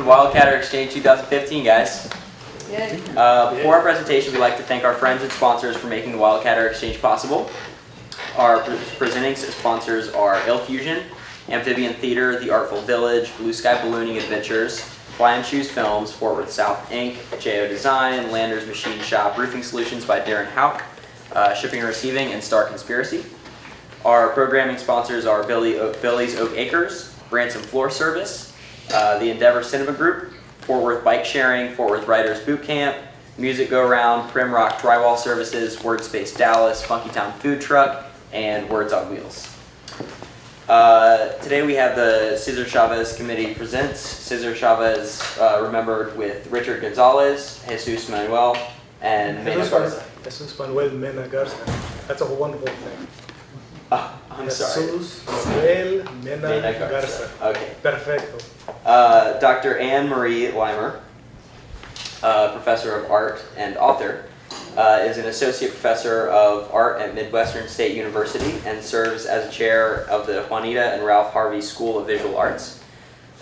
Wildcatter Exchange 2015, guys. Yay. Before our presentation, we'd like to thank our friends and sponsors for making the Wildcatter Exchange possible. Our presenting sponsors are Ill Fusion, Amphibian Theater, The Artful Village, Blue Sky Ballooning Adventures, Fly and Shoes Films, Fort Worth South Inc., JO Design, Landers Machine Shop, Roofing Solutions by Darren Hauk, Shipping and Receiving, and Star Conspiracy. Our programming sponsors are Billy's Oak Acres, Branson Floor Service, the Endeavor Cinema Group, Fort Worth Bike Sharing, Fort Worth Writers Boot Camp, Music Go Round, Prim Rock Drywall Services, Wordspace Dallas, Funky Town Food Truck, and Words on Wheels. Today we have the Cesar Chavez Committee Presents. Cesar Chavez remembered with Richard Gonzalez, Jesus Manuel, and Mena Garza. Jesus Manuel Mena Garza. That's a wonderful thing. I'm sorry. Jesus Manuel Mena Garza. Okay. Perfecto. Dr. Anne Marie Leimer, Professor of Art and author, is an Associate Professor of Art at Midwestern State University and serves as chair of the Juanita and Ralph Harvey School of Visual Arts.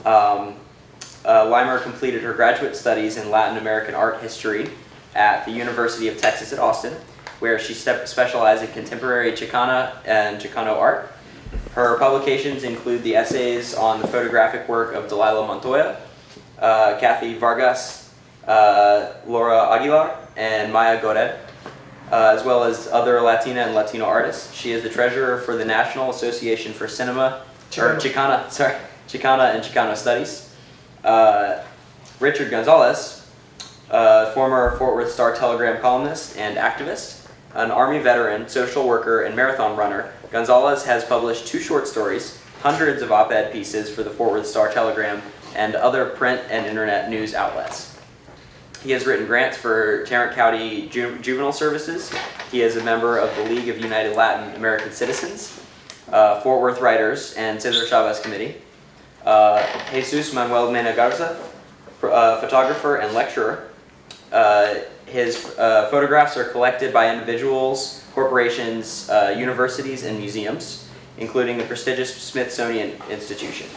Leimer completed her graduate studies in Latin American art history at the University of Texas at Austin, where she specialized in contemporary Chicana and Chicano art. Her publications include the essays on the photographic work of Delilah Montoya, Kathy Vargas, Laura Aguilar, and Maya Gored, as well as other Latina and Latino artists. She is the treasurer for the National Association for Chicana and Chicano Studies. Richard Gonzalez, former Fort Worth Star-Telegram columnist and activist, an Army veteran, social worker, and marathon runner, Gonzalez has published 2 short stories, hundreds of op-ed pieces for the Fort Worth Star-Telegram, and other print and internet news outlets. He has written grants for Tarrant County Juvenile Services. He is a member of the League of United Latin American Citizens, Fort Worth Writers, and Cesar Chavez Committee. Jesus Manuel Mena Garza, photographer and lecturer. His photographs are collected by individuals, corporations, universities, and museums, including the prestigious Smithsonian Institution.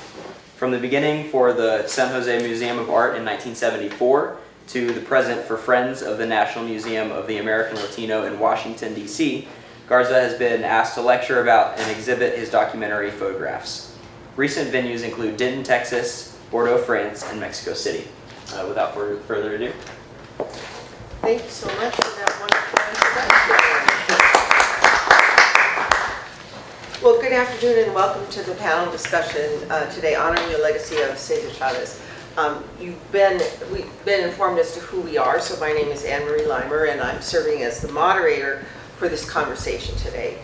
From the beginning for the San Jose Museum of Art in 1974 to the present for Friends of the National Museum of the American Latino in Washington, D.C., Garza has been asked to lecture about and exhibit his documentary photographs. Recent venues include Denton, Texas, Bordeaux, France, and Mexico City. Without further ado. Thank you so much for that wonderful introduction. Well, good afternoon and welcome to the panel discussion today honoring the legacy of Cesar Chavez. We've been informed as to who we are, so my name is Anne Marie Leimer and I'm serving as the moderator for this conversation today.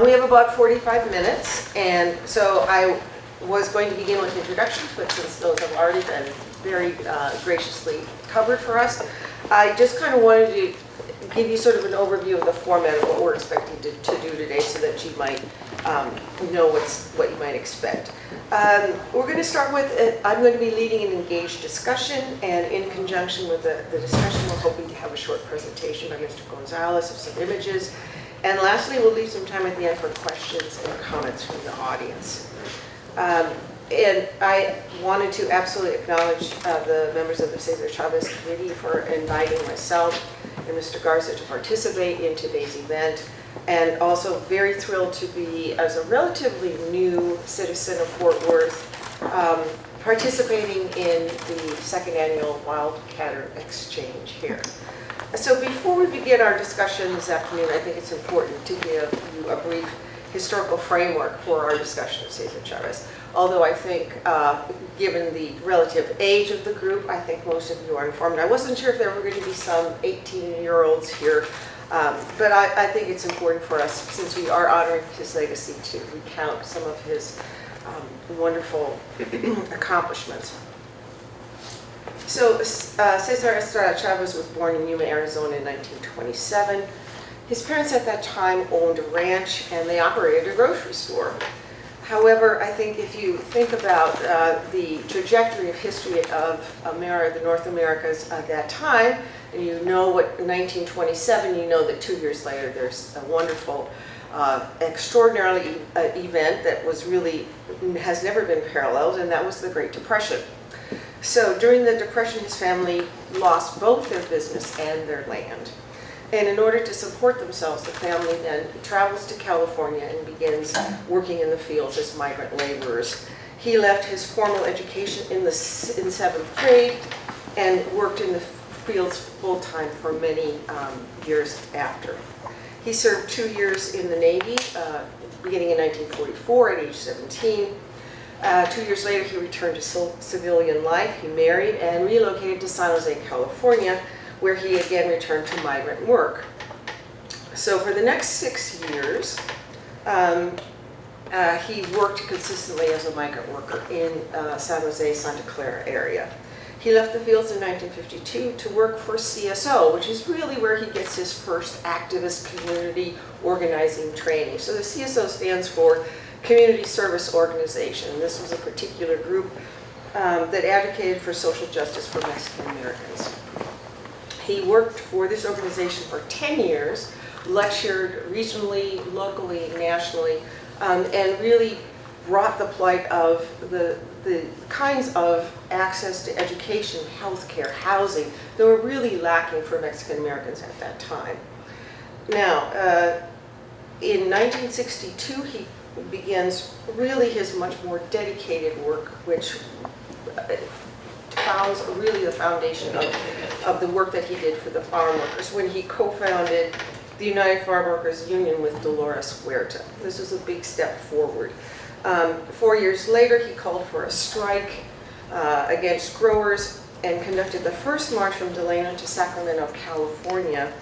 We have about 45 minutes, and so I was going to begin with introductions, but since those have already been very graciously covered for us, I just kind of wanted to give you sort of an overview of the format of what we're expecting to do today so that you might know what you might expect. We're going to start with, I'm going to be leading an engaged discussion, and in conjunction with the discussion, we're hoping to have a short presentation by Mr. Gonzalez of some images. And lastly, we'll leave some time at the end for questions and comments from the audience. And I wanted to absolutely acknowledge the members of the Cesar Chavez Committee for inviting myself and Mr. Garza to participate in today's event, and also very thrilled to be, as a relatively new citizen of Fort Worth, participating in the second annual Wildcatter Exchange here. So before we begin our discussion this afternoon, I think it's important to give you a brief historical framework for our discussion of Cesar Chavez. Although I think, given the relative age of the group, I think most of you are informed. I wasn't sure if there were going to be some 18-year-olds here, but I think it's important for us, since we are honoring his legacy, to recount some of his wonderful accomplishments. So Cesar Chavez was born in Yuma, Arizona in 1927. His parents at that time owned a ranch and they operated a grocery store. However, I think if you think about the trajectory of history of the North Americas at that time, and you know what 1927, you know that 2 years later there's a wonderful, extraordinary event that was really has never been paralleled, and that was the Great Depression. So during the Depression, his family lost both their business and their land. And in order to support themselves, the family then travels to California and begins working in the fields as migrant laborers. He left his formal education in seventh grade and worked in the fields full-time for many years after. He served 2 years in the Navy, beginning in 1944 at age 17. 2 years later, he returned to civilian life. He married and relocated to San Jose, California, where he again returned to migrant work. So for the next 6 years, he worked consistently as a migrant worker in San Jose, Santa Clara area. He left the fields in 1952 to work for CSO, which is really where he gets his first activist community organizing training. So the CSO stands for Community Service Organization. This was a particular group that advocated for social justice for Mexican Americans. He worked for this organization for 10 years, lectured regionally, locally, nationally, and really brought the plight of the kinds of access to education, healthcare, housing that were really lacking for Mexican Americans at that time. Now, in 1962, he begins really his much more dedicated work, which founds really the foundation of the work that he did for the farm workers when he co-founded the United Farm Workers Union with Dolores Huerta. This was a big step forward. 4 years later, he called for a strike against growers and conducted the first march from Delano to Sacramento, California,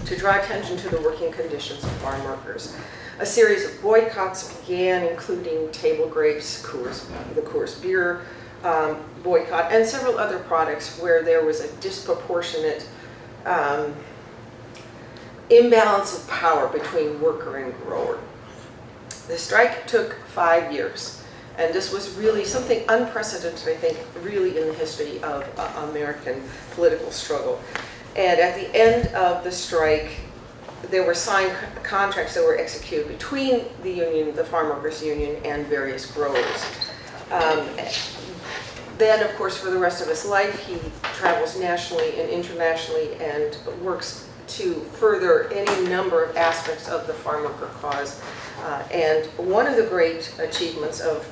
to draw attention to the working conditions of farm workers. A series of boycotts began, including table grapes, the Coors beer boycott, and several other products where there was a disproportionate imbalance of power between worker and grower. The strike took 5 years, and this was really something unprecedented, I think, really in the history of American political struggle. And at the end of the strike, there were signed contracts that were executed between the union, the Farm Workers Union, and various growers. Then, of course, for the rest of his life, he travels nationally and internationally and works to further any number of aspects of the farm worker cause. And one of the great achievements of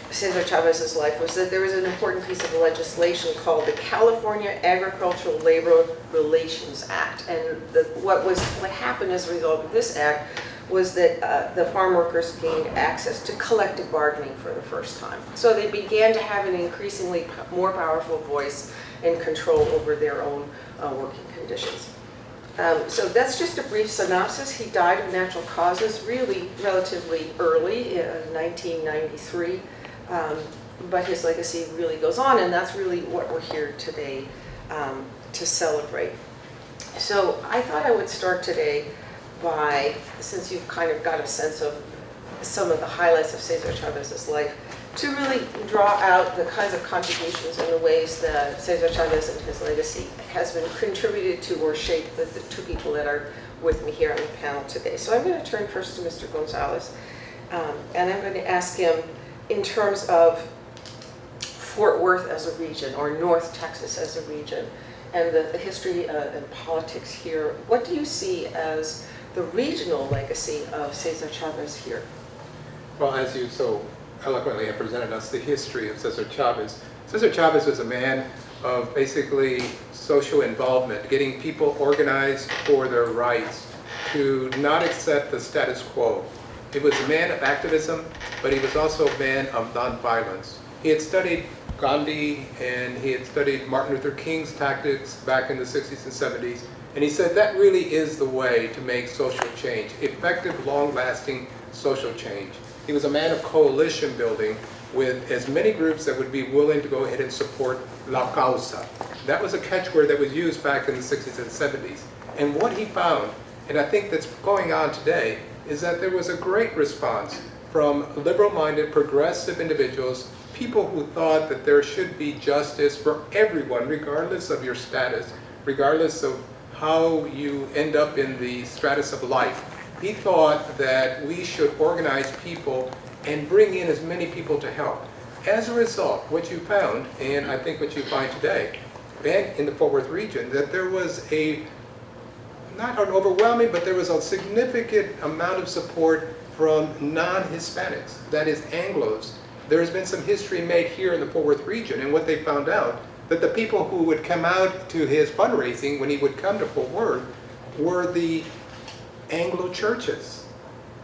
Cesar Chavez's life was that there was an important piece of legislation called the California Agricultural Labor Relations Act. And what happened as a result of this act was that the farm workers gained access to collective bargaining for the first time. So they began to have an increasingly more powerful voice and control over their own working conditions. So that's just a brief synopsis. He died of natural causes really relatively early in 1993, but his legacy really goes on, and that's really what we're here today to celebrate. So I thought I would start today by, since you've kind of got a sense of some of the highlights of Cesar Chavez's life, to really draw out the kinds of contributions and the ways that Cesar Chavez and his legacy has been contributed to or shaped the two people that are with me here on the panel today. So I'm going to turn first to Mr. Gonzalez, and I'm going to ask him in terms of Fort Worth as a region, or North Texas as a region, and the history and politics here. What do you see as the regional legacy of Cesar Chavez here? Well, as you so eloquently have presented us the history of Cesar Chavez. Cesar Chavez was a man of basically social involvement, getting people organized for their rights, to not accept the status quo. He was a man of activism, but he was also a man of nonviolence. He had studied Gandhi and he had studied Martin Luther King's tactics back in the 60s and 70s, and he said that really is the way to make social change, effective, long-lasting social change. He was a man of coalition building with as many groups that would be willing to go ahead and support La Causa. That was a catchword that was used back in the 60s and 70s. And what he found, and I think that's going on today, is that there was a great response from liberal-minded, progressive individuals, people who thought that there should be justice for everyone, regardless of your status, regardless of how you end up in the stratus of life. He thought that we should organize people and bring in as many people to help. As a result, what you found, and I think what you find today, back in the Fort Worth region, that there was not an overwhelming, but there was a significant amount of support from non-Hispanics, that is Anglos. There's been some history made here in the Fort Worth region, and what they found out, that the people who would come out to his fundraising when he would come to Fort Worth were the Anglo churches,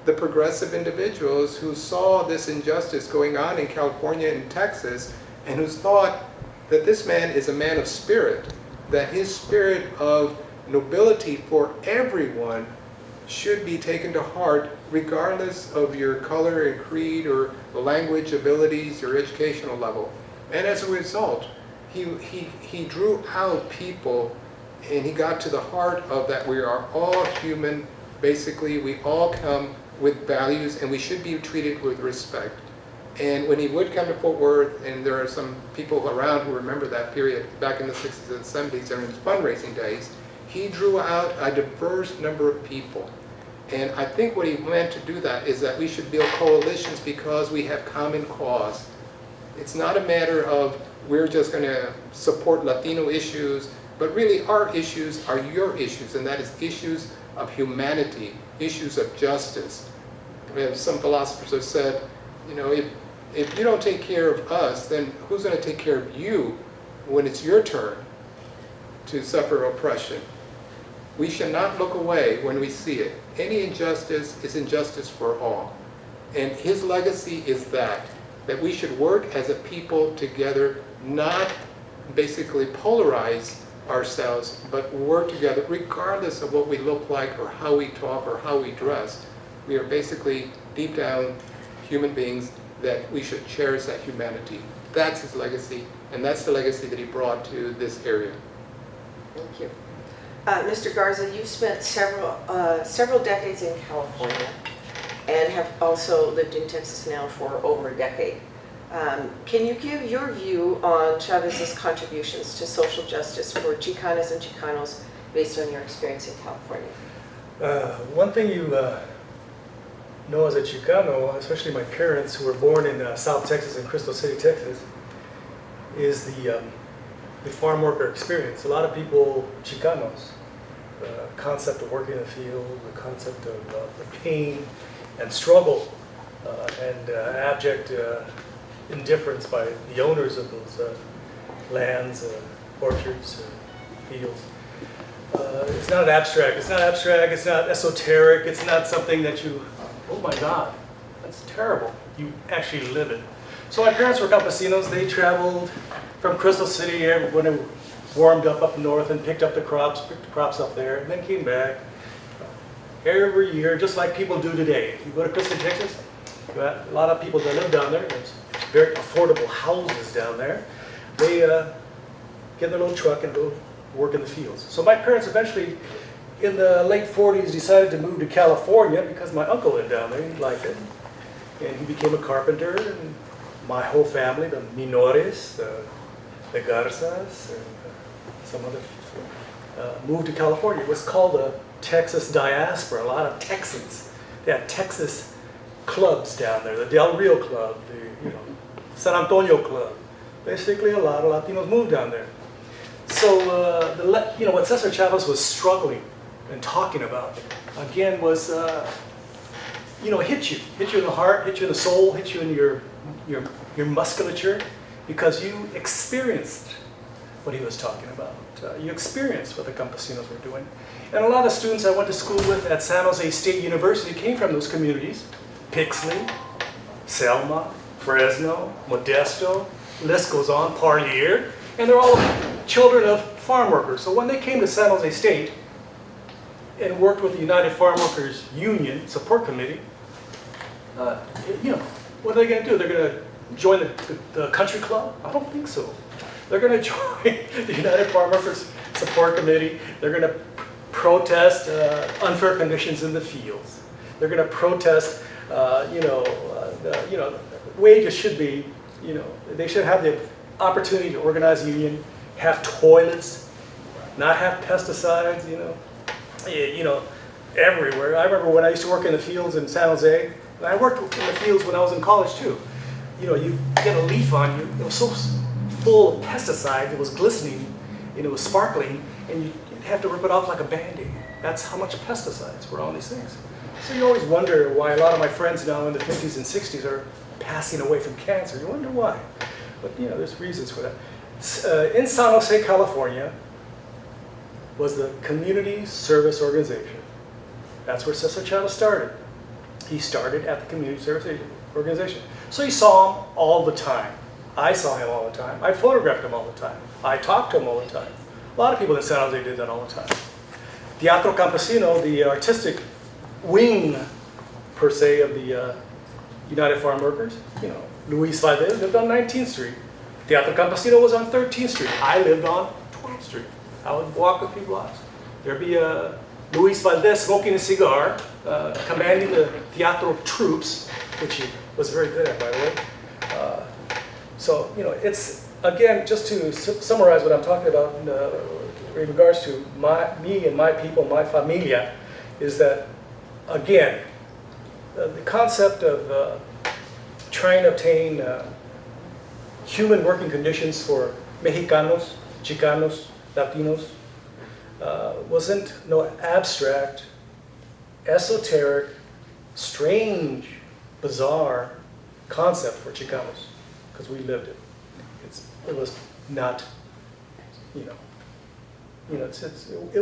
the progressive individuals who saw this injustice going on in California and Texas, and who thought that this man is a man of spirit, that his spirit of nobility for everyone should be taken to heart regardless of your color and creed or language abilities or educational level. And as a result, he drew out people, and he got to the heart of that we are all human. Basically, we all come with values, and we should be treated with respect. And when he would come to Fort Worth, and there are some people around who remember that period back in the 60s and 70s during his fundraising days, he drew out a diverse number of people. And I think what he meant to do that is that we should build coalitions because we have common cause. It's not a matter of we're just going to support Latino issues, but really our issues are your issues, and that is issues of humanity, issues of justice. As some philosophers have said, you know, if you don't take care of us, then who's going to take care of you when it's your turn to suffer oppression? We should not look away when we see it. Any injustice is injustice for all. And his legacy is that we should work as a people together, not basically polarize ourselves, but work together regardless of what we look like or how we talk or how we dress. We are basically deep down human beings that we should cherish that humanity. That's his legacy, and that's the legacy that he brought to this area. Thank you. Mr. Garza, you've spent several decades in California and have also lived in Texas now for over a decade. Can you give your view on Chavez's contributions to social justice for Chicanas and Chicanos based on your experience in California? One thing you know as a Chicano, especially my parents who were born in South Texas and Crystal City, Texas, is the farm worker experience. A lot of people, Chicanos, the concept of working in the field, the concept of the pain and struggle and abject indifference by the owners of those lands, orchards, fields. It's not abstract. It's not abstract. It's not esoteric. It's not something that you, oh my God, that's terrible. You actually live it. So my parents were campesinos. They traveled from Crystal City when it warmed up north and picked up the crops up there, and then came back every year, just like people do today. If you go to Crystal, Texas, a lot of people that live down there. There's very affordable houses down there. They get their little truck and go work in the fields. So my parents eventually, in the late 40s, decided to move to California because my uncle lived down there. He liked it. And he became a carpenter. And my whole family, the Minores, the Garzas, and some other moved to California. It was called the Texas diaspora. A lot of Texans. They had Texas clubs down there. The Del Rio Club, the San Antonio Club. Basically, a lot of Latinos moved down there. So, what Cesar Chavez was struggling and talking about, again, was, hit you in the heart, hit you in the soul, hit you in your musculature, because you experienced what he was talking about. You experienced what the campesinos were doing. And a lot of students I went to school with at San Jose State University came from those communities. Pixley, Selma, Fresno, Modesto, list goes on, Parlier, and they're all children of farm workers. So when they came to San Jose State and worked with the United Farm Workers Union Support Committee, what are they going to do? They're going to join the country club? I don't think so. They're going to join the United Farm Workers Support Committee. They're going to protest unfair conditions in the fields. They're going to protest, wages should be, they should have the opportunity to organize a union, have toilets, not have pesticides, everywhere. I remember when I used to work in the fields in San Jose, and I worked in the fields when I was in college too. you get a leaf on you. It was so full of pesticides. It was glistening and it was sparkling, and you'd have to rip it off like a Band-Aid. That's how much pesticides were on these things. So you always wonder why a lot of my friends now in the 50s and 60s are passing away from cancer. You wonder why. But there's reasons for that. In San Jose, California, was the Community Service Organization. That's where Cesar Chavez started. He started at the Community Service Organization. So you saw him all the time. I saw him all the time. I photographed him all the time. I talked to him all the time. A lot of people in San Jose did that all the time. Teatro Campesino, the artistic wing, per se, of the United Farm Workers, Luis Valdez lived on 19th Street. Teatro Campesino was on 13th Street. I lived on 12th Street. I would walk a few blocks. There'd be Luis Valdez smoking a cigar, commanding the teatro troops, which he was very good at, by the way. So, it's, again, just to summarize what I'm talking about in regards to me and my people, my familia, is that, again, the concept of trying to obtain human working conditions for Mexicanos, Chicanos, Latinos, wasn't no abstract, esoteric, strange, bizarre concept for Chicanos, because we lived it. It was not, it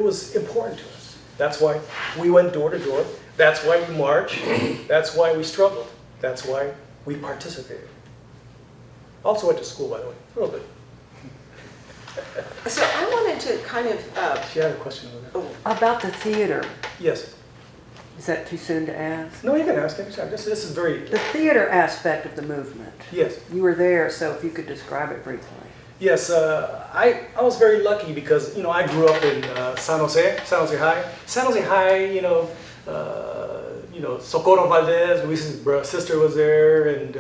was important to us. That's why we went door to door. That's why we marched. That's why we struggled. That's why we participated. Also went to school, by the way, a little bit. So I wanted to kind of, She had a question over there. About the theater, Yes. is that too soon to ask? No, you can ask anytime. This is very, The theater aspect of the movement. yes. You were there, so if you could describe it briefly. Yes, I was very lucky because, I grew up in San Jose High. San Jose High, Socorro Valdez, Luis's sister was there, and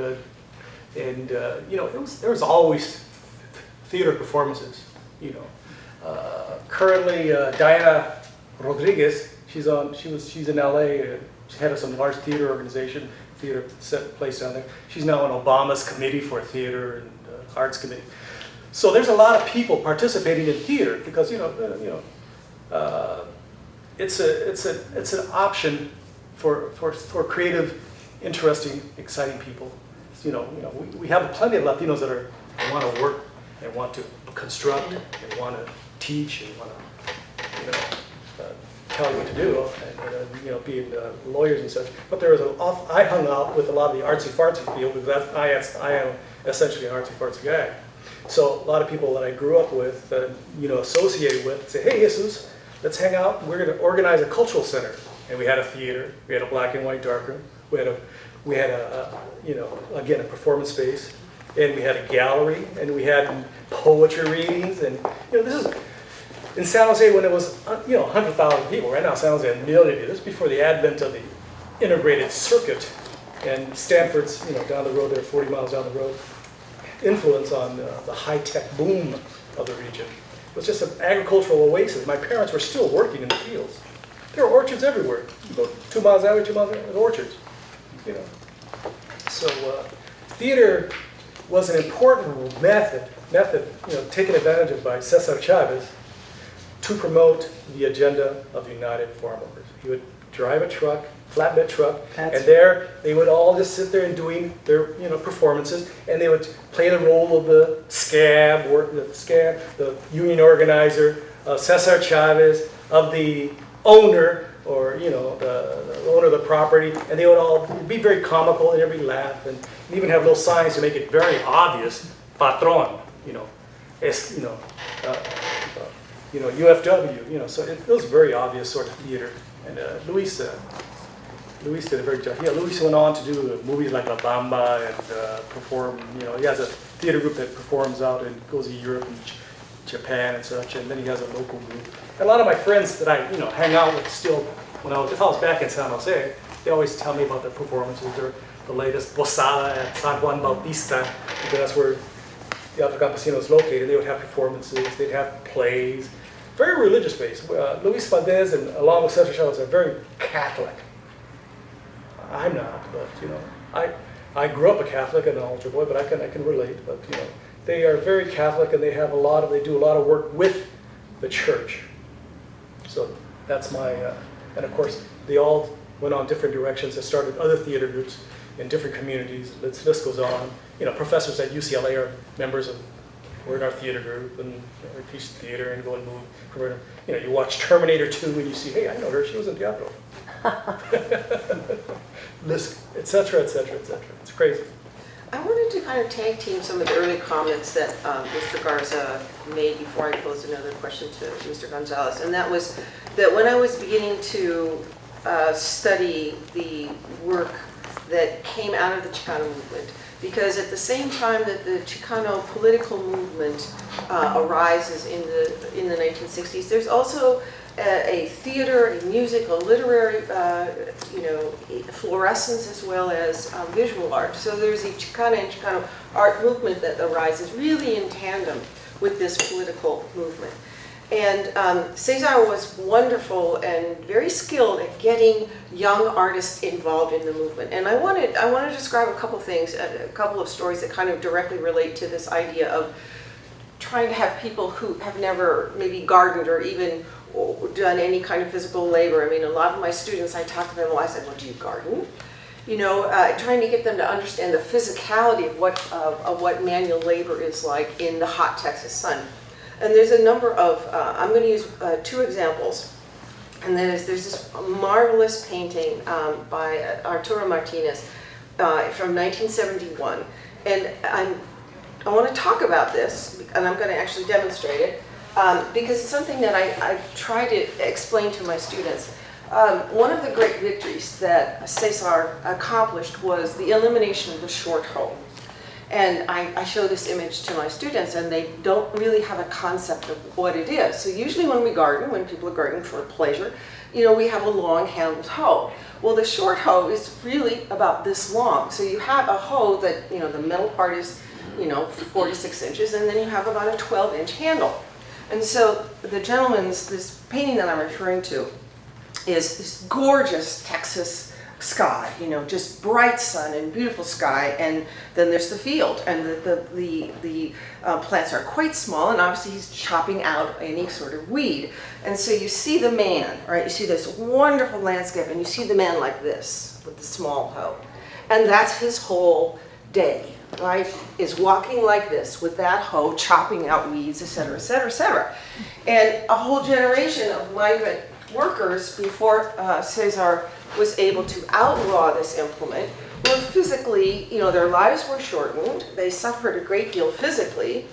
there was always theater performances, Currently, Diana Rodriguez, she's in LA, she's head of some large theater organization, theater set place down there. She's now on Obama's committee for theater and arts committee. So there's a lot of people participating in theater because it's an option for creative, interesting, exciting people. We have plenty of Latinos that want to work and want to construct and want to teach and want to tell you what to do and being lawyers and such. But I hung out with a lot of the artsy fartsy people because I am essentially an artsy fartsy guy. So a lot of people that I grew up with, associated with, say, hey, Jesus, let's hang out. We're going to organize a cultural center. And we had a theater. We had a black and white darkroom. We had again, a performance space. And we had a gallery. And we had poetry readings. And, this is in San Jose when it was, 100,000 people. Right now, San Jose had a million people. This is before the advent of the integrated circuit. And Stanford's, down the road there, 40 miles down the road. Influence on the high-tech boom of the region. It was just an agricultural oasis. My parents were still working in the fields. There were orchards everywhere. You go 2 miles that way, 2 miles that way, orchards. So theater was an important method, taken advantage of by Cesar Chavez to promote the agenda of the United Farm Workers. He would drive a truck, flatbed truck, and there they would all just sit there and doing their performances, and they would play the role of the scab, the union organizer, Cesar Chavez, of the owner, or the owner of the property, and they would all be very comical and everybody laugh, and even have little signs to make it very obvious, patron, UFW, so it was very obvious sort of theater, and Luis did a very good job. Yeah, Luis went on to do movies like La Bamba and perform. He has a theater group that performs out and goes to Europe and Japan and such. And then he has a local group. And a lot of my friends that I hang out with still, if I was back in San Jose, they always tell me about their performances. The latest Posada at San Juan Bautista, because that's where the Teatro Campesino is located. They would have performances. They'd have plays. Very religious based. Luis Valdez and along with Cesar Chavez are very Catholic. I'm not, but I grew up a Catholic and an altar boy, but I can relate. But you know, they are very Catholic, and they do a lot of work with the church. So that's my, and of course they all went on different directions and started other theater groups in different communities. This list goes on. You know, professors at UCLA are members of, we're in our theater group, and we teach theater and go and move. You know, you watch Terminator 2 and you see, hey, I know her, she was in Diablo. List, et cetera, et cetera, et cetera. It's crazy. I wanted to kind of tag team some of the early comments that Mr. Garza made before I posed another question to Mr. Gonzalez. And that was that when I was beginning to study the work that came out of the Chicano movement, because at the same time that the Chicano political movement arises in the 1960s, there's also a theater, a music, a literary, fluorescence as well as visual art. So there's a Chicana and Chicano art movement that arises really in tandem with this political movement. And Cesar was wonderful and very skilled at getting young artists involved in the movement. And I want to describe a couple things, a couple of stories that kind of directly relate to this idea of trying to have people who have never maybe gardened or even done any kind of physical labor. I mean, a lot of my students, I talk to them, well, I said, well, do you garden? You know, trying to get them to understand the physicality of what manual labor is like in the hot Texas sun. And there's a number of, I'm going to use 2 examples. And then there's this marvelous painting by Arturo Martinez from 1971. And I want to talk about this, and I'm going to actually demonstrate it, because it's something that I try to explain to my students. One of the great victories that Cesar accomplished was the elimination of the short hoe. And I show this image to my students, and they don't really have a concept of what it is. So usually when we garden, when people are gardening for pleasure, you know, we have a long-handled hoe. Well, the short hoe is really about this long. So you have a hoe that, you know, the middle part is, you know, 4 to 6 inches, and then you have about a 12-inch handle. And so the gentleman's, this painting that I'm referring to is this gorgeous Texas sky, you know, just bright sun and beautiful sky, and then there's the field, and the plants are quite small, and obviously he's chopping out any sort of weed. And so you see the man, right, you see this wonderful landscape, and you see the man like this, with the small hoe. And that's his whole day, right, is walking like this, with that hoe, chopping out weeds, et cetera, et cetera, et cetera. And a whole generation of migrant workers before Cesar was able to outlaw this implement were physically, you know, their lives were shortened, they suffered a great deal physically,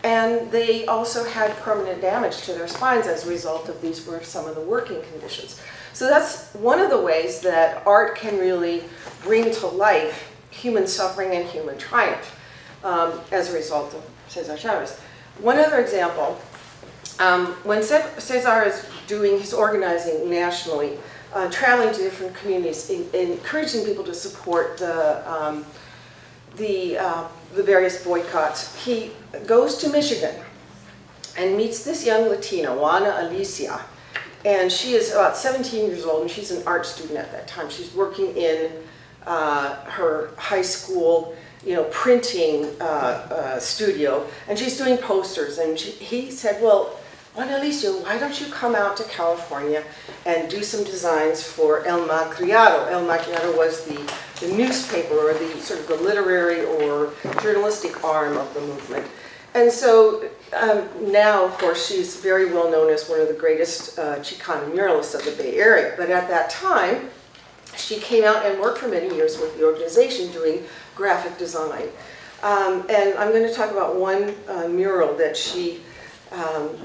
and they also had permanent damage to their spines as a result of these were some of the working conditions. So that's one of the ways that art can really bring to life human suffering and human triumph as a result of Cesar Chavez. One other example, when Cesar is doing his organizing nationally, traveling to different communities, encouraging people to support the various boycotts, he goes to Michigan and meets this young Latina, Juana Alicia, and she is about 17 years old, and she's an art student at that time. She's working in her high school, you know, printing studio, and she's doing posters, and he said, well, Juana Alicia, why don't you come out to California and do some designs for El Malcriado? El Malcriado was the newspaper, or the sort of the literary or journalistic arm of the movement. And so now, of course, she's very well known as one of the greatest Chicano muralists of the Bay Area. But at that time, she came out and worked for many years with the organization doing graphic design. And I'm going to talk about one mural that she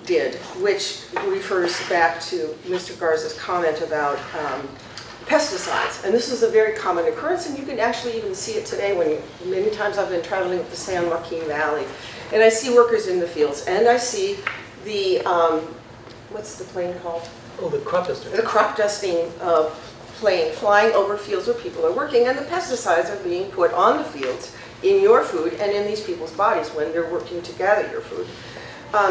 did, which refers back to Mr. Garza's comment about pesticides. And this is a very common occurrence, and you can actually even see it today when many times I've been traveling up the San Joaquin Valley, and I see workers in the fields, and I see the, what's the plane called? Oh, the crop duster. The crop dusting plane flying over fields where people are working, and the pesticides are being put on the fields in your food and in these people's bodies when they're working to gather your food.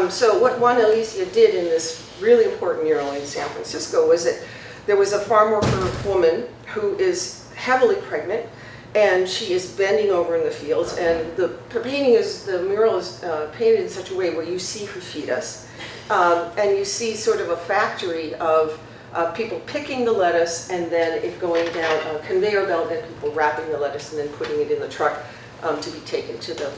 So what Juana Alicia did in this really important mural in San Francisco was that there was a farm worker woman who is heavily pregnant, and she is bending over in the fields, and the mural is painted in such a way where you see her fetus, and you see sort of a factory of people picking the lettuce and then it going down a conveyor belt and people wrapping the lettuce and then putting it in the truck to be taken to the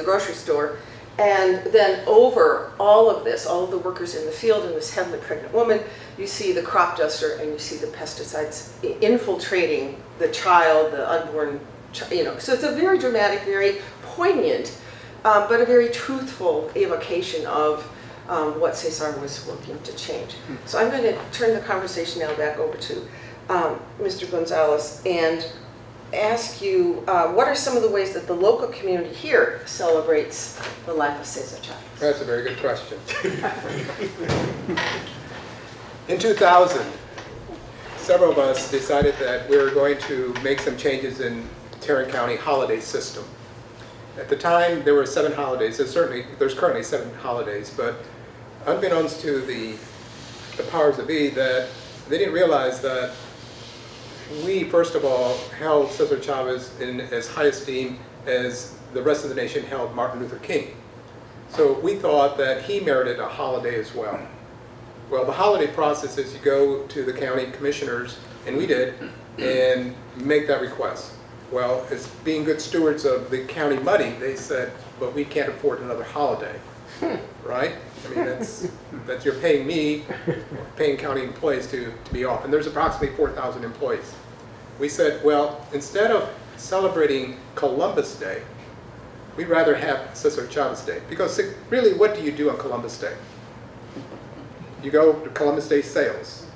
grocery store. And then over all of this, all of the workers in the field and this heavily pregnant woman, you see the crop duster and you see the pesticides infiltrating the child, the unborn child, So it's a very dramatic, very poignant, but a very truthful evocation of what Cesar was working to change. So I'm going to turn the conversation now back over to Mr. Gonzalez and ask you, what are some of the ways that the local community here celebrates the life of Cesar Chavez? That's a very good question. In 2000, several of us decided that we were going to make some changes in Tarrant County holiday system. At the time, there were 7 holidays. There's currently 7 holidays, but unbeknownst to the powers that be, that they didn't realize that we, first of all, held Cesar Chavez in as high esteem as the rest of the nation held Martin Luther King. So we thought that he merited a holiday as well. Well, the holiday process is you go to the county commissioners, and we did, and make that request. Well, as being good stewards of the county money, they said, but we can't afford another holiday, right? I mean, that's you're paying me, paying county employees to be off, and there's approximately 4,000 employees. We said, well, instead of celebrating Columbus Day, we'd rather have Cesar Chavez Day, because really, what do you do on Columbus Day? You go to Columbus Day sales,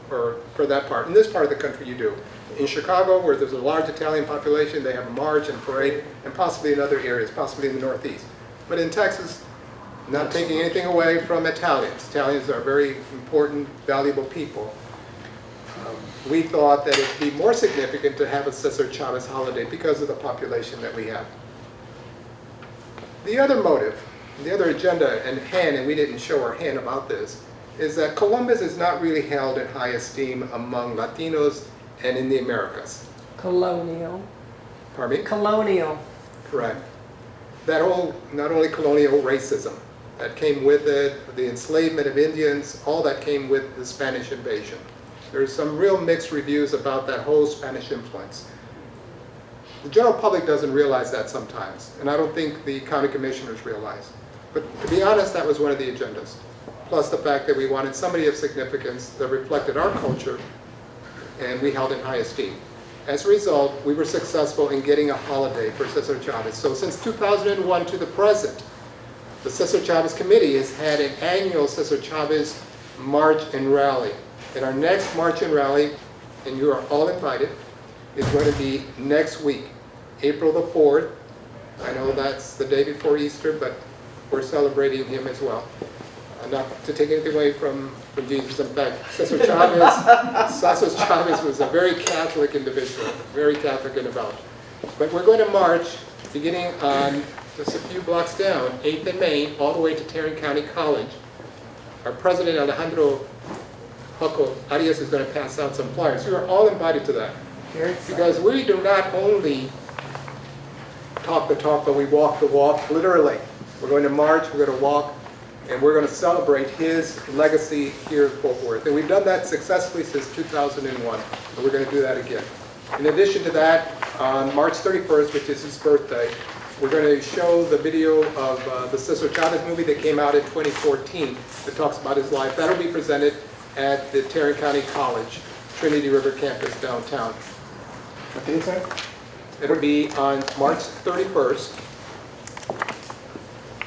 or for that part. In this part of the country, you do. In Chicago, where there's a large Italian population, they have a march and parade, and possibly in other areas, possibly in the Northeast. But in Texas, not taking anything away from Italians. Italians are very important, valuable people. We thought that it'd be more significant to have a Cesar Chavez holiday because of the population that we have. The other motive, the other agenda and hand, and we didn't show our hand about this, is that Columbus is not really held in high esteem among Latinos and in the Americas. Colonial. Pardon me? Colonial. Correct. That whole, not only colonial racism that came with it, the enslavement of Indians, all that came with the Spanish invasion. There's some real mixed reviews about that whole Spanish influence. The general public doesn't realize that sometimes, and I don't think the county commissioners realize. But to be honest, that was one of the agendas. Plus the fact that we wanted somebody of significance that reflected our culture, and we held in high esteem. As a result, we were successful in getting a holiday for Cesar Chavez. So since 2001 to the present, the Cesar Chavez Committee has had an annual Cesar Chavez March and Rally. And our next March and Rally, and you are all invited, is going to be next week, April the 4th. I know that's the day before Easter, but we're celebrating him as well. Not to take anything away from Jesus. In fact, Cesar Chavez was a very Catholic individual, very Catholic and devout. But we're going to march, beginning on just a few blocks down, 8th and Main, all the way to Tarrant County College. Our president, Alejandro Joco Arias, is going to pass out some flyers. You are all invited to that. Because we do not only talk the talk, but we walk the walk, literally. We're going to march, we're going to walk, and we're going to celebrate his legacy here in Fort Worth. And we've done that successfully since 2001, and we're going to do that again. In addition to that, on March 31st, which is his birthday, we're going to show the video of the Cesar Chavez movie that came out in 2014 that talks about his life. That'll be presented at the Tarrant County College, Trinity River campus downtown. What day is that? It'll be on March 31st.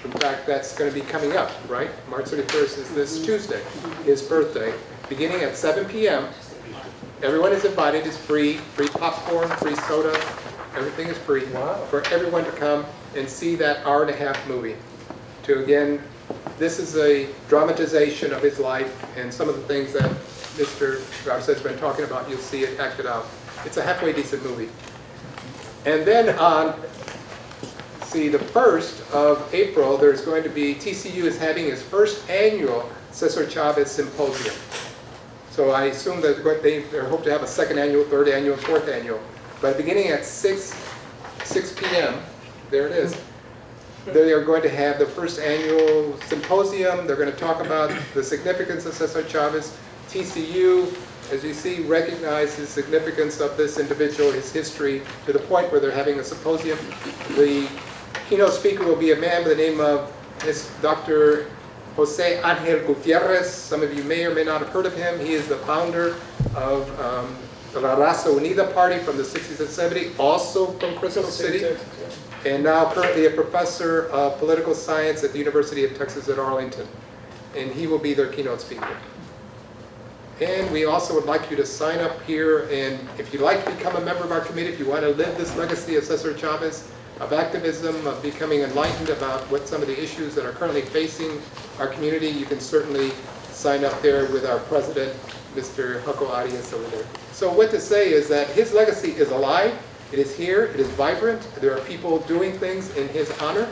In fact, that's going to be coming up, right? March 31st is this Tuesday, his birthday, beginning at 7 p.m. Everyone is invited. It's free popcorn, free soda. Everything is free for everyone to come and see that hour-and-a-half movie. To again, this is a dramatization of his life and some of the things that Mr. Garcia has been talking about. You'll see it acted out. It's a halfway decent movie. And then on the 1st of April, there's going to be, TCU is having its first annual Cesar Chavez Symposium. So I assume that they hope to have a second annual, third annual, fourth annual. But beginning at 6 p.m., there it is, they are going to have the first annual symposium. They're going to talk about the significance of Cesar Chavez. TCU, as you see, recognizes the significance of this individual, his history, to the point where they're having a symposium. The keynote speaker will be a man by the name of Dr. Jose Angel Gutierrez. Some of you may or may not have heard of him. He is the founder of La Raza Unida Party from the 60s and 70s, also from Crystal City, and now currently a professor of political science at the University of Texas at Arlington. And he will be their keynote speaker. And we also would like you to sign up here, and if you'd like to become a member of our committee, if you want to live this legacy of Cesar Chavez, of activism, of becoming enlightened about what some of the issues that are currently facing our community, you can certainly sign up there with our president, Mr. Jaco Arias over there. So what to say is that his legacy is alive, it is here, it is vibrant, there are people doing things in his honor.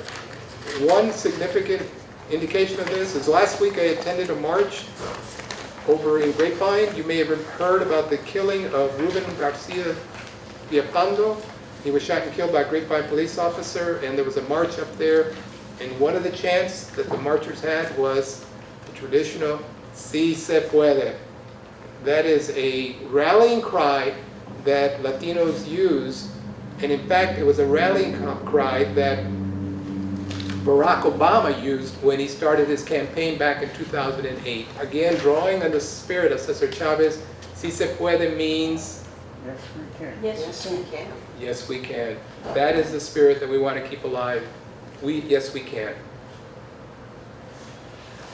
One significant indication of this is last week I attended a march over in Grapevine. You may have heard about the killing of Ruben Garcia Villapando. He was shot and killed by a Grapevine police officer, and there was a march up there. And one of the chants that the marchers had was the traditional "Si se puede." That is a rallying cry that Latinos use, and in fact, it was a rallying cry that Barack Obama used when he started his campaign back in 2008. Again, drawing on the spirit of Cesar Chavez, "Si se puede" means Yes, we can. Yes, we can. yes, we can. That is the spirit that we want to keep alive. Yes, we can.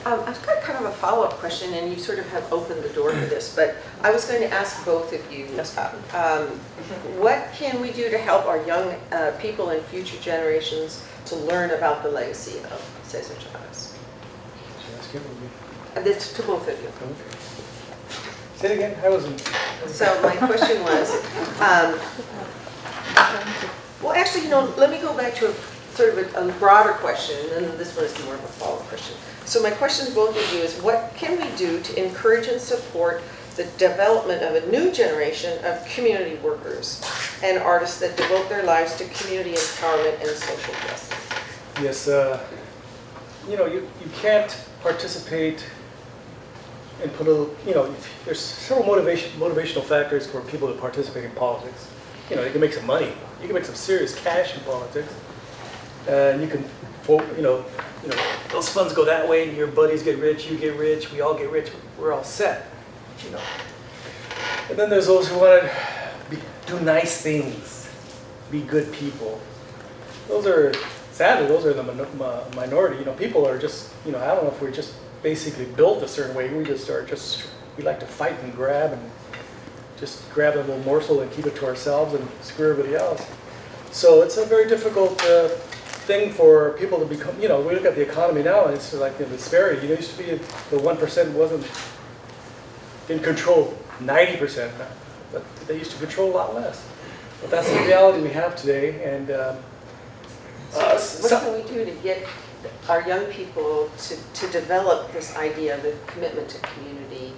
I've got kind of a follow-up question, and you sort of have opened the door for this, but I was going to ask both of you, what can we do to help our young people and future generations to learn about the legacy of Cesar Chavez? That's to both of you. Say it again, I wasn't. So my question was, well, actually, you know, let me go back to a sort of a broader question, and then this one is more of a follow-up question. So my question to both of you is, what can we do to encourage and support the development of a new generation of community workers and artists that devote their lives to community empowerment and social justice? Yes, you know, you can't participate in political, you know, there's several motivational factors for people to participate in politics. You know, you can make some money, you can make some serious cash in politics, and you can, you know, those funds go that way, and your buddies get rich, you get rich, we all get rich, we're all set, you know. And then there's those who want to do nice things, be good people. Sadly, those are the minority. You know, people are just, you know, I don't know if we're just basically built a certain way. We like to fight and grab and just grab a little morsel and keep it to ourselves and screw everybody else. So it's a very difficult thing for people to become, you know, we look at the economy now and it's like the disparity. You know, it used to be the 1% didn't control 90%, but they used to control a lot less. But that's the reality we have today. And what can we do to get our young people to develop this idea of a commitment to community,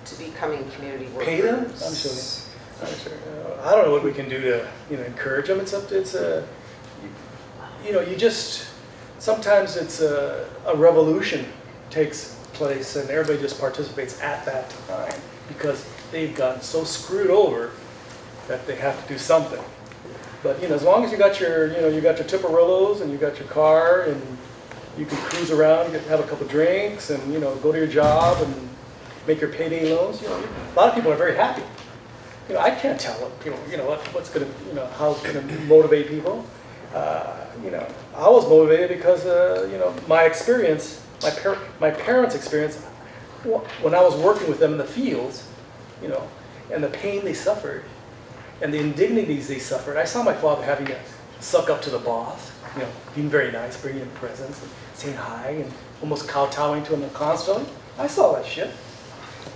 to becoming community workers? Pay them? I'm sure. I don't know what we can do to, you know, encourage them. You know, sometimes it's a revolution takes place and everybody just participates at that time because they've gotten so screwed over that they have to do something. But, you know, as long as you got your Tupperellos and you got your car and you can cruise around, have a couple drinks and, you know, go to your job and make your payday loans, you know, a lot of people are very happy. You know, I can't tell what people, you know, what's going to, you know, how it's going to motivate people. You know, I was motivated because, you know, my experience, my parents' experience, when I was working with them in the fields, you know, and the pain they suffered and the indignities they suffered. I saw my father having to suck up to the boss, you know, being very nice, bringing him presents, and saying hi, and almost kowtowing to him constantly. I saw that shit.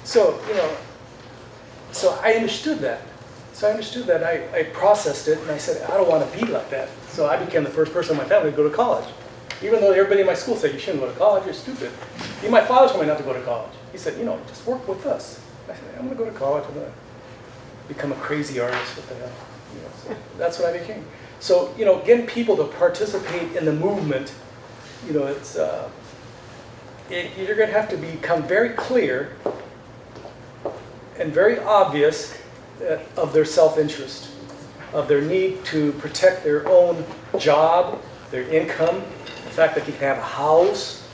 So, you know, so I understood that. I processed it, and I said, I don't want to be like that. So I became the first person in my family to go to college. Even though everybody in my school said, you shouldn't go to college, you're stupid. Even my father told me not to go to college. He said, you know, just work with us. I said, I'm going to go to college. I'm going to become a crazy artist. What the hell? So that's what I became. So, getting people to participate in the movement, it's you're going to have to become very clear and very obvious of their self-interest, of their need to protect their own job, their income, the fact that they can have a house,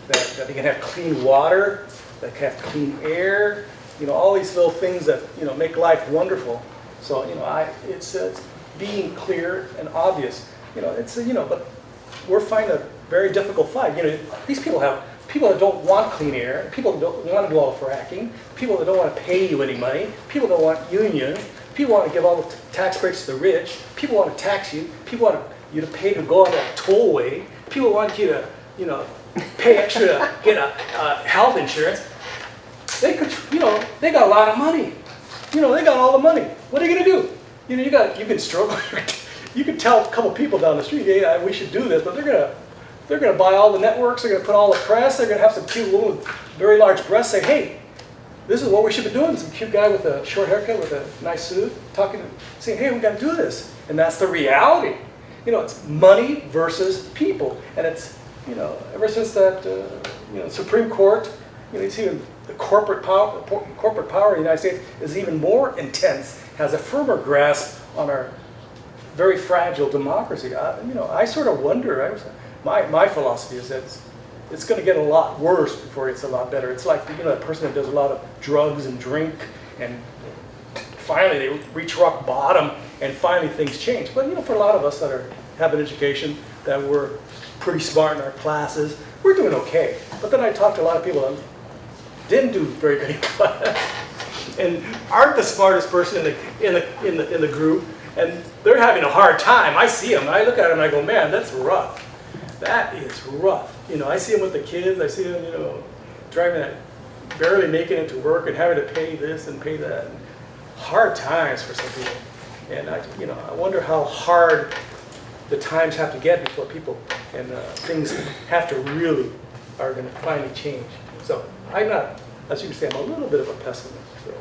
that they can have clean water, that they can have clean air, all these little things that, make life wonderful. So, it's being clear and obvious. But we're finding a very difficult fight. These people that don't want clean air, people that don't want to do all the fracking, people that don't want to pay you any money, people that want unions, people want to give all the tax breaks to the rich, people want to tax you, people want you to pay to go on that tollway, people want you to, pay extra to get a health insurance. They could, they got a lot of money. They got all the money. What are you going to do? You can struggle. You can tell a couple people down the street, yeah, we should do this, but they're gonna buy all the networks. They're gonna put all the press. They're gonna have some cute woman with very large breasts say, hey, this is what we should be doing. Some cute guy with a short haircut with a nice suit saying, hey, we got to do this. And that's the reality. It's money versus people, and it's ever since that Supreme Court, you see the corporate power in the United States is even more intense, has a firmer grasp on our very fragile democracy. I sort of wonder. My philosophy is that it's going to get a lot worse before it's a lot better. It's like that person that does a lot of drugs and drink, and finally they reach rock bottom, and finally things change. But for a lot of us that have an education, that we're pretty smart in our classes, we're doing okay. But then I talk to a lot of people that didn't do very good in class and aren't the smartest person in the group, and they're having a hard time. I see them. I look at them and I go, man, that's rough. That is rough. I see them with the kids. I see them, driving that, barely making it to work and having to pay this and pay that. Hard times for some people. And I wonder how hard the times have to get before people and things have to really are going to finally change. So I'm not, as you can say, I'm a little bit of a pessimist. So.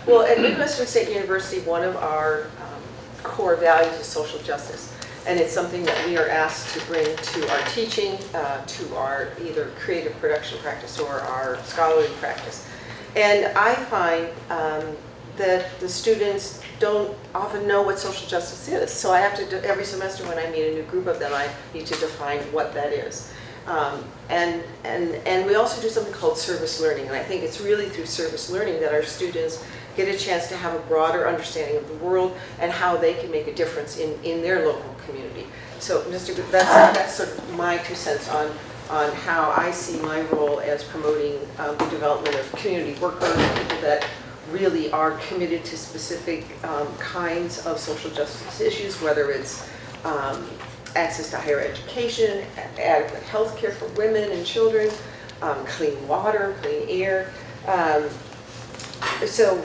Well, at Midwestern State University, one of our core values is social justice. And it's something that we are asked to bring to our teaching, to our either creative production practice or our scholarly practice. And I find that the students don't often know what social justice is. So I have to do, every semester when I meet a new group of them, I need to define what that is. And we also do something called service learning. And I think it's really through service learning that our students get a chance to have a broader understanding of the world and how they can make a difference in their local community. So, that's sort of my 2 cents on how I see my role as promoting the development of community workers, people that really are committed to specific kinds of social justice issues, whether it's access to higher education, adequate health care for women and children, clean water, clean air. So,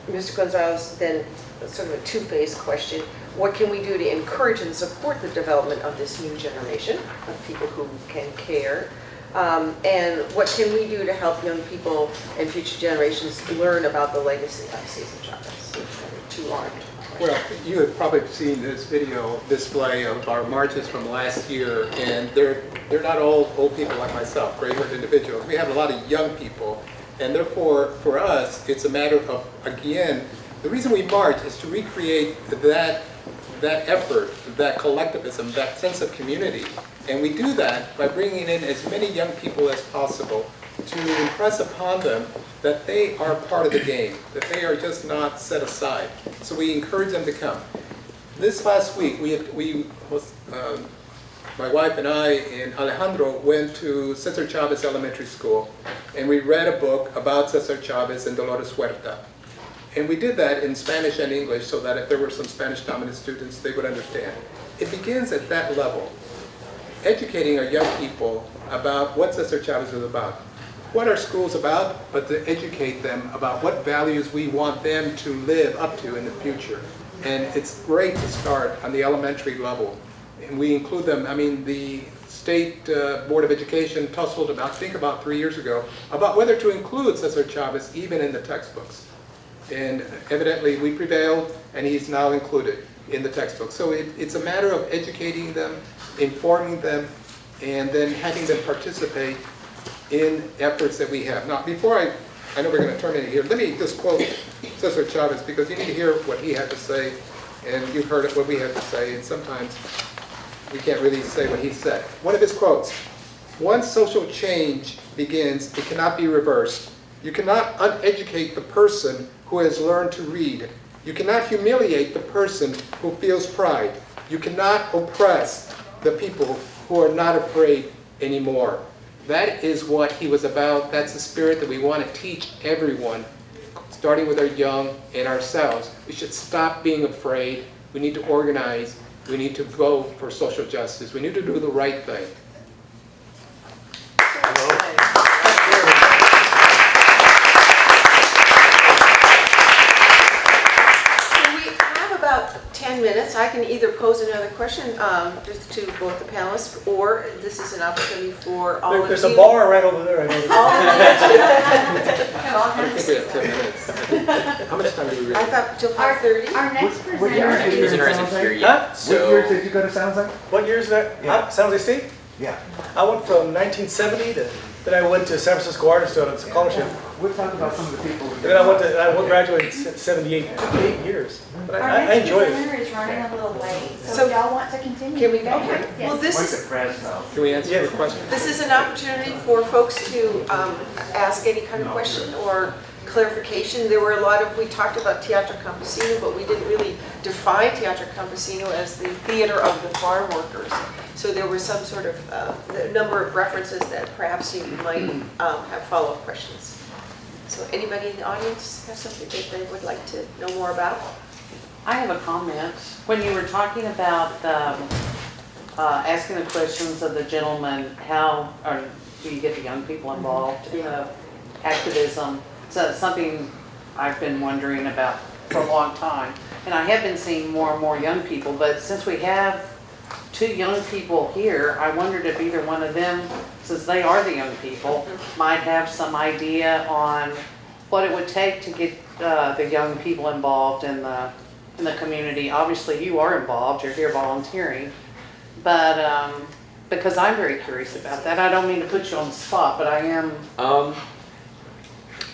Mr. Gonzalez, then sort of a two-phase question. What can we do to encourage and support the development of this new generation of people who can care? And what can we do to help young people and future generations learn about the legacy of Cesar Chavez? Too large. Well, you have probably seen this video display of our marches from last year, and they're not all old people like myself, gray-haired individuals. We have a lot of young people, and therefore, for us, it's a matter of, again, the reason we march is to recreate that effort, that collectivism, that sense of community. And we do that by bringing in as many young people as possible to impress upon them that they are part of the game, that they are just not set aside. So we encourage them to come. This last week, my wife and I and Alejandro went to Cesar Chavez Elementary School, and we read a book about Cesar Chavez and Dolores Huerta. And we did that in Spanish and English so that if there were some Spanish-dominant students, they would understand. It begins at that level, educating our young people about what Cesar Chavez is about, what our school's about, but to educate them about what values we want them to live up to in the future. And it's great to start on the elementary level. And we include them, I mean, the State Board of Education tussled about, I think about 3 years ago, about whether to include Cesar Chavez even in the textbooks. And evidently we prevailed, and he's now included in the textbook. So it's a matter of educating them, informing them, and then having them participate in efforts that we have. Now, before I know we're going to turn it here, let me just quote Cesar Chavez, because you need to hear what he had to say, and you've heard what we have to say, and sometimes we can't really say what he said. One of his quotes: "Once social change begins, it cannot be reversed. You cannot uneducate the person who has learned to read. You cannot humiliate the person who feels pride. You cannot oppress the people who are not afraid anymore." That is what he was about. That's the spirit that we want to teach everyone, starting with our young and ourselves. We should stop being afraid. We need to organize. We need to go for social justice. We need to do the right thing. So we have about 10 minutes. I can either pose another question just to both the panelists, or this is an opportunity for all of you. There's a bar right over there, I know. I think we have 10 minutes. How much time do we really I have? thought till 5:30. Our next It was presenter. interesting to hear you. Huh? What year did you go to San Jose? What year is that? Yeah. San Jose State? Yeah. I went from 1970 to, then I went to San Francisco Art Institute on scholarship. We'll talk about some of the people. And then I graduated in 78. It took me 8 years. But Our I next enjoyed it. presenter is running a little late, So- so if y'all want to continue. Can we you go? Okay. Yes. Well, this Went is to Fresno. Can we answer Yes. the question? This is an opportunity for folks to ask any kind of question or clarification. There were a lot of, we talked about Teatro Campesino, but we didn't really define Teatro Campesino as the theater of the farm workers. So there was some sort of number of references that perhaps you might have follow-up questions. So anybody in the audience have something that they would like to know more about? I have a comment. When you were talking about asking the questions of the gentleman, how do you get the young people involved in activism? So it's something I've been wondering about for a long time. And I have been seeing more and more young people, but since we have 2 young people here, I wondered if either one of them, since they are the young people, might have some idea on what it would take to get the young people involved in the community. Obviously, you are involved, you're here volunteering, but because I'm very curious about that. I don't mean to put you on the spot, but I am.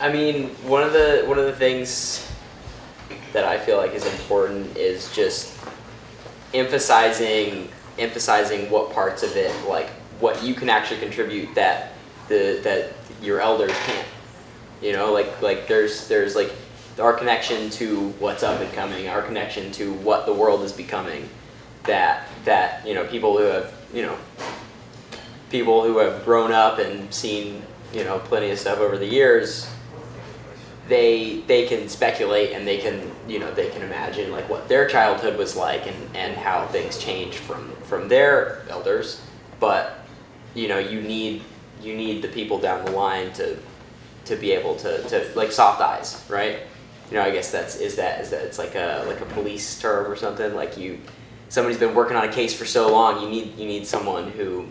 I mean, one of the things that I feel like is important is just emphasizing what parts of it, like what you can actually contribute that your elders can't. You know, like there's like our connection to what's up and coming, our connection to what the world is becoming. That you know, people who have grown up and seen, you know, plenty of stuff over the years, they can speculate and they can imagine like what their childhood was like and how things changed from their elders. But you know, you need the people down the line to be able to like soft eyes, right? You know, I guess is that it's like a police term or something. Like somebody's been working on a case for so long, you need someone who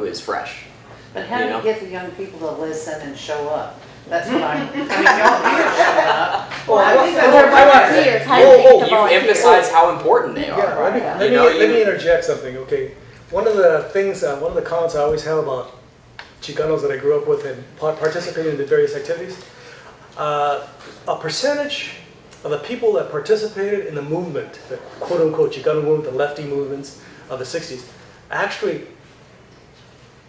is fresh. But how You do know? you get the young people to listen and show up? That's what I mean, y'all here showing up. Well, I think Well, they're I want- volunteers. How do you Oh, get the You volunteers? emphasize how important they are. Yeah, let You know, me interject something, okay? One of the things, one of the comments I always have about Chicanos that I grew up with and participating in the various activities, a percentage of the people that participated in the movement, the quote-unquote Chicano movement, the lefty movements of the 60s, actually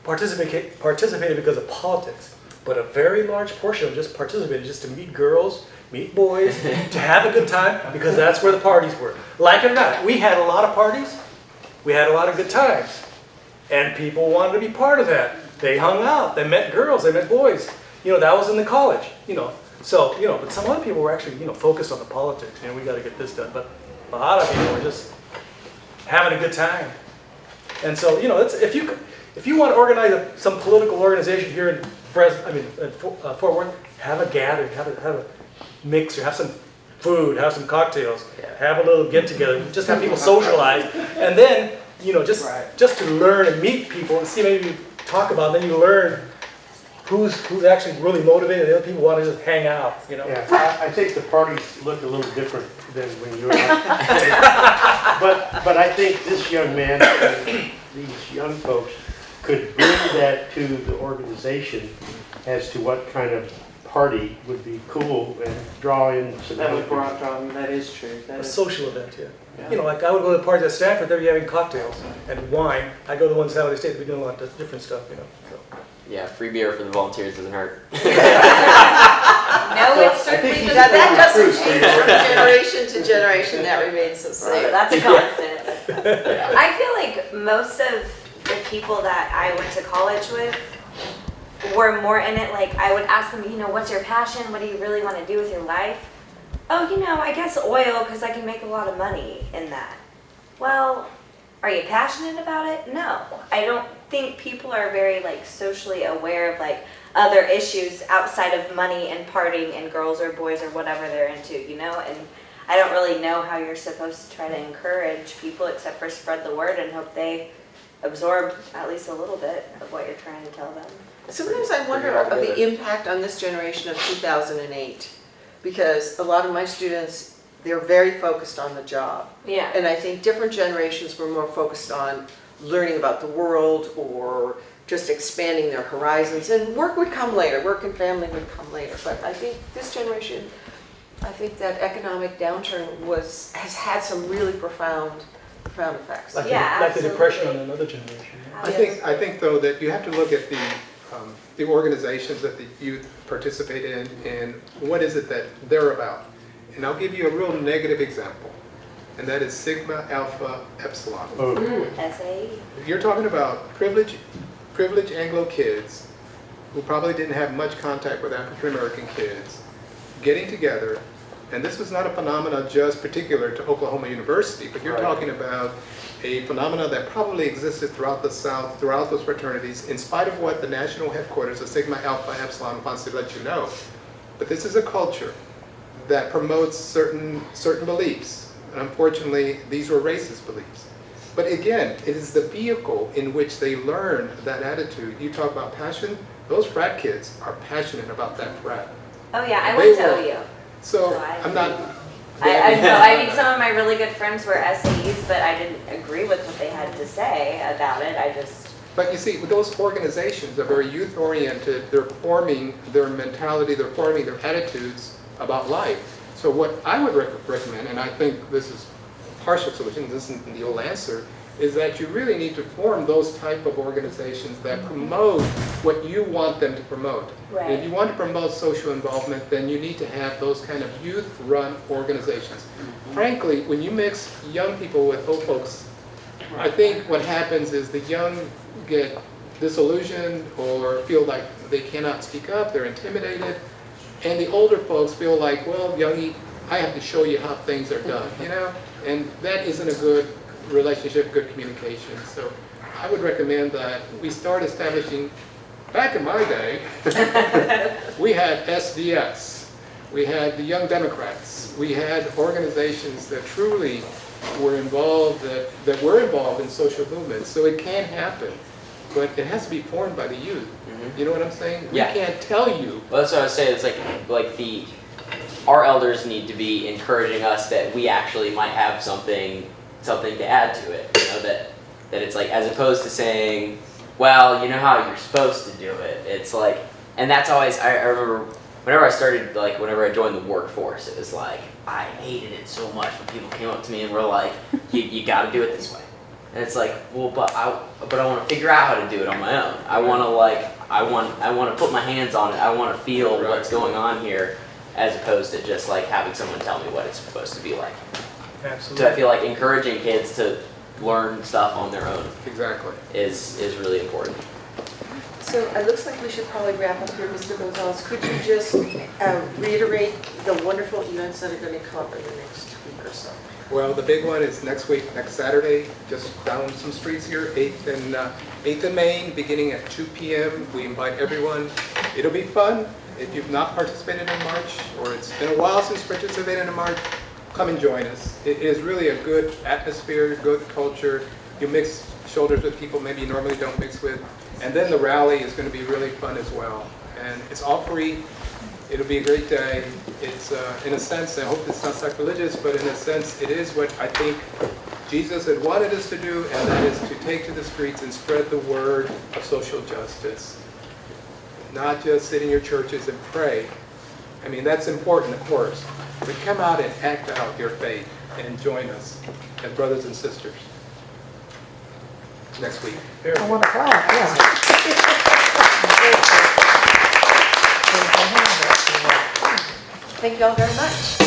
participated because of politics. But a very large portion of them just participated just to meet girls, meet boys, to have a good time, because that's where the parties were. Like it or not, we had a lot of parties, we had a lot of good times, and people wanted to be part of that. They hung out, they met girls, they met boys. You know, that was in the college, you know. So, you know, but some other people were actually, you know, focused on the politics. You know, we got to get this done. But a lot of people were just having a good time. And so, you know, if you want to organize some political organization here in Fort Worth, have a gathering, have a mix, or have some food, have some cocktails, have a little get together, just have people socialize, and then just to learn and meet people and see, maybe talk about, then you learn who's actually really motivated, and the other people want to just hang out, Yeah, I think the parties look a little different than when you're out. But I think this young man and these young folks could bring that to the organization as to what kind of party would be cool and draw in some That young would people. draw, that is true. That A is- social event, yeah. Yeah. Like I would go to parties at Stanford, they'd be having cocktails and wine. I go to the ones in San Jose State, they'd be doing a lot of different stuff, So. Yeah, free beer for the volunteers doesn't hurt. No, it I certainly think he's Now, doesn't. that doesn't Bruce, change from generation to generation, that remains the same. That's a constant. I feel like most of the people that I went to college with were more in it, like I would ask them, what's your passion? What do you really want to do with your life? Oh, I guess oil, because I can make a lot of money in that. Well, are you passionate about it? No. I don't think people are very socially aware of other issues outside of money and partying and girls or boys or whatever they're into, and I don't really know how you're supposed to try to encourage people except for spread the word and hope they absorb at least a little bit of what you're trying to tell them. Sometimes I wonder of the impact on this generation of 2008, because a lot of my students, they're very focused on the job. Yeah. And I think different generations were more focused on learning about the world or just expanding their horizons. And work would come later, work and family would come later. But I think this generation, I think that economic downturn has had some really profound effects. Like, Yeah, like the Depression on absolutely. another generation. I think though that you have to look at the organizations that the youth participate in and what is it that they're about. And I'll give you a real negative example, and that is Sigma Alpha Epsilon. SAE. You're talking about privileged Anglo kids who probably didn't have much contact with African American kids getting together, and this was not a phenomenon just particular to Oklahoma University, but you're talking about a phenomenon that probably existed throughout the South, throughout those fraternities, in spite of what the national headquarters of Sigma Alpha Epsilon wants to let you know. But this is a culture that promotes certain beliefs, and unfortunately, these were racist beliefs. But again, it is the vehicle in which they learn that attitude. You talk about passion, those frat kids are passionate about that frat. Oh yeah, I They went to will. OU. So I- I'm not. I mean, some of my really good friends were SAEs, but I didn't agree with what they had to say about it. But you see, those organizations are very youth-oriented. They're forming their mentality, they're forming their attitudes about life. So what I would recommend, and I think this is a partial solution, this isn't the whole answer, is that you really need to form those type of organizations that promote what you want them to promote. Right. If you want to promote social involvement, then you need to have those kind of youth-run organizations. Frankly, when you mix young people with old folks, I think what happens is the young get disillusioned or feel like they cannot speak up, they're intimidated, and the older folks feel like, well, youngie, I have to show you how things are done, and that isn't a good relationship, good communication. So I would recommend that we start establishing, back in my day, we had SDS, we had the Young Democrats, we had organizations that truly were involved, that were involved in social movements. So it can happen, but it has to be formed by the youth. You know what I'm saying? Yeah. We can't tell you. Well, that's what I was saying. It's our elders need to be encouraging us that we actually might have something to add to it. That it's like, as opposed to saying, well, you know how you're supposed to do it. It's like, and that's always, I remember whenever I started, whenever I joined the workforce, it was like, I hated it so much when people came up to me and were like, you got to do it this way. And it's like, well, but I want to figure out how to do it on my own. I want to put my hands on it. I want to feel what's going on here, as opposed to just having someone tell me what it's supposed to be like. Absolutely. So I feel like encouraging kids to learn stuff on their own Exactly. is really important. So it looks like we should probably wrap up here, Mr. Gonzalez. Could you just reiterate the wonderful events that are going to come up in the next week or so? Well, the big one is next week, next Saturday, just down some streets here, 8th and Main, beginning at 2 p.m. We invite everyone. It'll be fun. If you've not participated in March, or it's been a while since you participated in March, come and join us. It is really a good atmosphere, good culture. You mix shoulders with people maybe you normally don't mix with. And then the rally is going to be really fun as well. And it's all free. It'll be a great day. It's, in a sense, I hope it's not sacrilegious, but in a sense, it is what I think Jesus had wanted us to do, and that is to take to the streets and spread the word of social justice. Not just sit in your churches and pray. I mean, that's important, of course. But come out and act out your faith and join us as brothers and sisters next week. I want to clap, yeah. Thank you all very much.